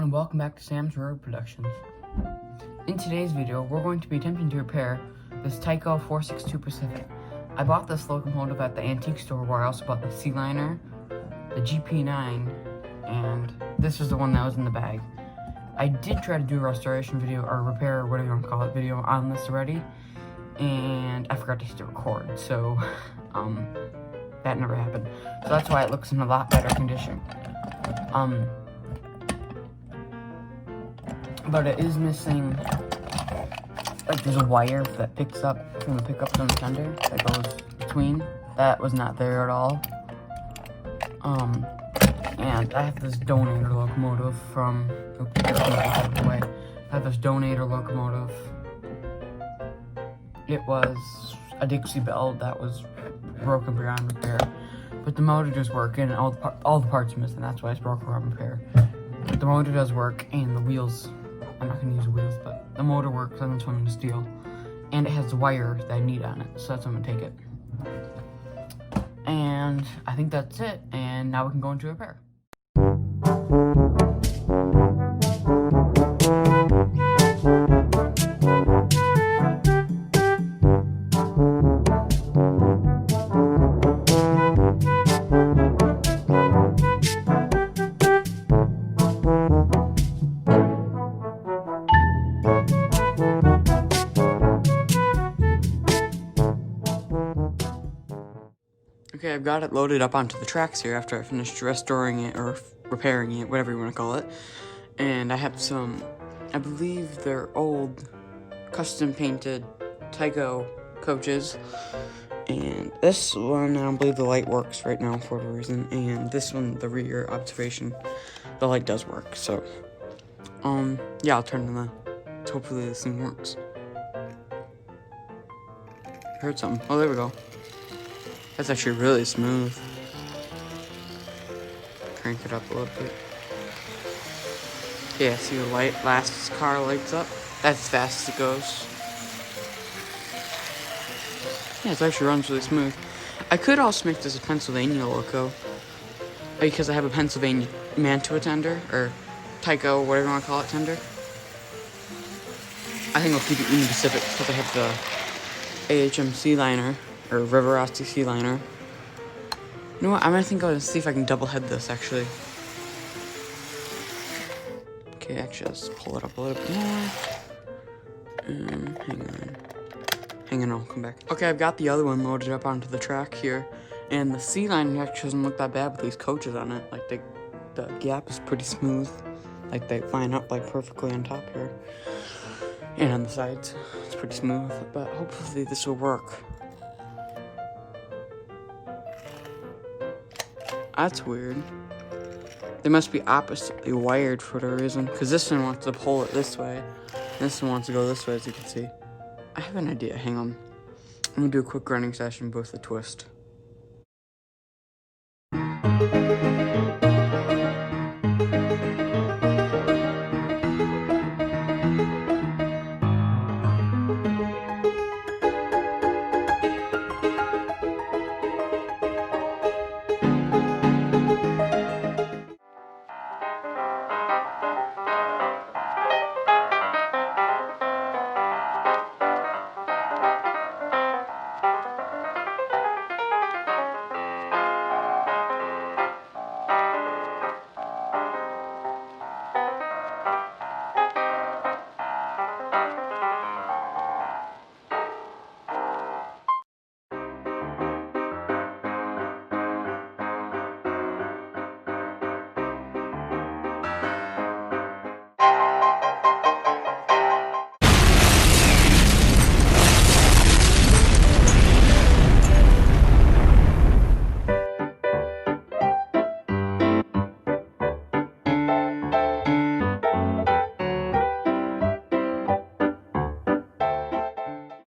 and welcome back to Sam's Road Productions. In today's video, we're going to be attempting to repair this Tyco 462 Pacific. I bought this locomotive at the antique store where I also bought the C-liner, the GP9, and this was the one that was in the bag. I did try to do a restoration video, or repair, or whatever you want to call it, video on this already, and I forgot to hit record, so that never happened. So that's why it looks in a lot better condition. But it is missing, like, there's a wire that picks up from the pickups on the tender that goes between. That was not there at all. And I have this donator locomotive from, I have this donator locomotive. It was a Dixie Bell that was broken beyond repair, but the motor does work, and all the parts are missing. That's why it's broken beyond repair. But the motor does work, and the wheels, I'm not gonna use the wheels, but the motor works, and that's what I'm gonna steal. And it has the wire that I need on it, so that's why I'm gonna take it. And I think that's it, and now we can go into repair. Okay, I've got it loaded up onto the tracks here after I finished restoring it, or repairing it, whatever you want to call it. And I have some, I believe they're old, custom painted Tyco coaches. And this one, I don't believe the light works right now for whatever reason. And this one, the rear observation, the light does work. So, yeah, I'll turn them on. Hopefully this thing works. I heard something. Oh, there we go. That's actually really smooth. Crank it up a little bit. Yeah, see the light, last car lights up? That's as fast as it goes. Yeah, it actually runs really smooth. I could also make this a Pennsylvania loco, because I have a Pennsylvania Mantua tender, or Tyco, whatever you want to call it, tender. I think I'll keep it Union Pacific, because I have the AHM C-liner, or Riverosty C-liner. You know what, I'm gonna think I'll see if I can double head this, actually. Okay, actually, let's pull it up a little bit more. Hang on, I'll come back. Okay, I've got the other one loaded up onto the track here, and the C-liner actually doesn't look that bad with these coaches on it. Like, the gap is pretty smooth. Like, they line up, like, perfectly on top here. And on the sides, it's pretty smooth, but hopefully this will work. That's weird. They must be oppositely wired for whatever reason, because this one wants to pull it this way, and this one wants to go this way, as you can see. I have an idea. Hang on. I'm gonna do a quick running session with the twist.